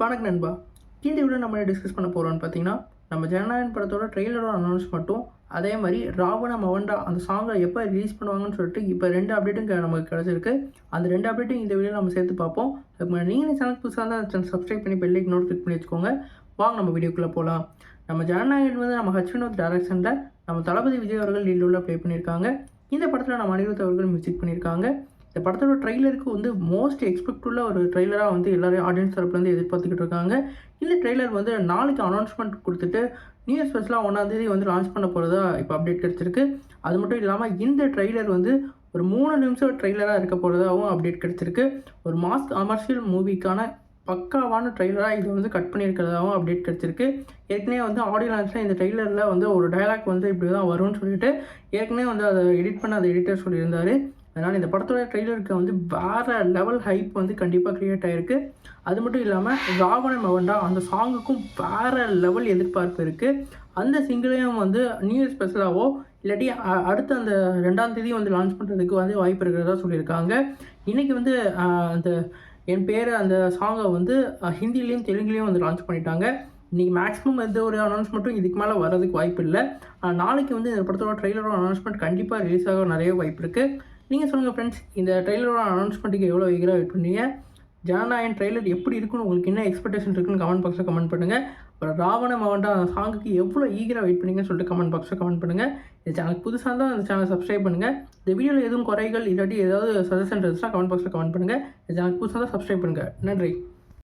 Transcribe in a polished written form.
வணக்கம் நண்பா. இந்த வீடியோ நம்ம டிஸ்கஸ் பண்ண போகிறோம்னு பார்த்தீங்கன்னா, நம்ம ஜனநாயகன் படத்தோட ட்ரெய்லரோட அனௌன்ஸ் மட்டும், அதே மாதிரி ராவண மவண்டா அந்த சாங்கை எப்போ ரிலீஸ் பண்ணுவாங்கன்னு சொல்லிட்டு இப்போ 2 அப்டேட்டும் நமக்கு கிடச்சிருக்கு. அந்த 2 அப்டேட்டும் இந்த வீடியோ நம்ம சேர்த்து பார்ப்போம். அதுக்கு நீங்கள் சேனல் புதுசாக இருந்தால் சேனல் சப்ஸ்கிரைப் பண்ணி பெல் ஐக்கன் கிளிக் பண்ணி வச்சுக்கோங்க. வாங்க நம்ம வீடியோக்குள்ளே போகலாம். நம்ம ஜனநாயகன் வந்து நம்ம வினோத் டைரக்ஷனில் நம்ம தளபதி விஜய் அவர்கள் லீட் ரோலில் ப்ளே பண்ணியிருக்காங்க. இந்த படத்தில் நம்ம அனிருத் அவர்கள் மியூசிக் பண்ணியிருக்காங்க. இந்த படத்தோட ட்ரெய்லருக்கு வந்து மோஸ்ட் எக்ஸ்பெக்ட் உள்ள ஒரு ட்ரெய்லராக வந்து எல்லாரும் ஆடியன்ஸ் தரப்புலேருந்து எதிர்பார்த்துக்கிட்டு இருக்காங்க. இந்த ட்ரெய்லர் வந்து நாளைக்கு அனௌன்ஸ்மெண்ட் கொடுத்துட்டு நியூ இயர் ஸ்பெஷலாக 1ஆம் தேதி வந்து லான்ச் பண்ண போகிறதா இப்போ அப்டேட் கிடச்சிருக்கு. அது மட்டும் இல்லாமல் இந்த ட்ரெய்லர் வந்து ஒரு 3 நிமிஷம் ட்ரெய்லராக இருக்க போகிறதாகவும் அப்டேட் கிடச்சிருக்கு. ஒரு மாஸ் கமர்ஷியல் மூவிக்கான பக்காவான ட்ரெய்லராக இது வந்து கட் பண்ணியிருக்கிறதாகவும் அப்டேட் கிடச்சிருக்கு. ஏற்கனவே வந்து ஆடியோ லான்ச்சில் இந்த ட்ரெய்லரில் வந்து ஒரு டைலாக் வந்து இப்படி தான் வரும்னு சொல்லிட்டு ஏற்கனவே வந்து அதை எடிட் பண்ண அந்த எடிட்டர் சொல்லியிருந்தார். அதனால் இந்த படத்தோட ட்ரெய்லருக்கு வந்து வேறு லெவல் ஹைப் வந்து கண்டிப்பாக க்ரியேட் ஆகிருக்கு. அது மட்டும் இல்லாமல் ராவண மவண்டா அந்த சாங்குக்கும் வேறு லெவல் எதிர்பார்ப்பு இருக்குது. அந்த சிங்கிளையும் வந்து நியூ இயர் ஸ்பெஷலாகவோ இல்லாட்டி அடுத்த அந்த 2ஆம் தேதி வந்து லான்ச் பண்ணுறதுக்கு வந்து வாய்ப்பு இருக்கிறதா சொல்லியிருக்காங்க. இன்றைக்கி வந்து அந்த என் பேர் அந்த சாங்கை வந்து ஹிந்திலையும் தெலுங்குலேயும் வந்து லான்ச் பண்ணிட்டாங்க. இன்றைக்கி மேக்ஸிமம் எந்த ஒரு அனௌன்ஸ்மெண்ட்டும் இதுக்கு மேலே வரதுக்கு வாய்ப்பு இல்லை. நாளைக்கு வந்து இந்த படத்தோட ட்ரெய்லரோட அனௌன்ஸ்மெண்ட் கண்டிப்பாக ரிலீஸ் ஆக நிறைய வாய்ப்பு இருக்குது. நீங்கள் சொல்லுங்கள் ஃப்ரெண்ட்ஸ், இந்த ட்ரெய்லரோட அனௌன்ஸ்மெண்ட்டுக்கு எவ்வளோ ஈகராக வெயிட் பண்ணீங்க? ஜனநாயகன் ட்ரெய்லர் எப்படி இருக்குன்னு உங்களுக்கு என்ன எக்ஸ்பெக்டேஷன் இருக்குன்னு கமெண்ட் பாக்ஸில் கமெண்ட் பண்ணுங்கள். அப்புறம் ராவண மவண்டா அந்த சாங்குக்கு எவ்வளோ ஈகராக வெயிட் பண்ணீங்கன்னு சொல்லிட்டு கமெண்ட் பாக்ஸில் கமெண்ட் பண்ணுங்கள். இந்த சேனலுக்கு புதுசாக இருந்தால் அந்த சேனல் சப்ஸ்கிரைப் பண்ணுங்கள். இந்த வீடியோவில் எதுவும் குறைகள் இல்லாட்டி ஏதாவது சஜஷன் இருந்துச்சுன்னா கமெண்ட் பாக்ஸில் கமெண்ட் பண்ணுங்கள். இந்த சேனலுக்கு புதுசாக தான் சப்ஸ்கிரைப் பண்ணுங்கள். நன்றி.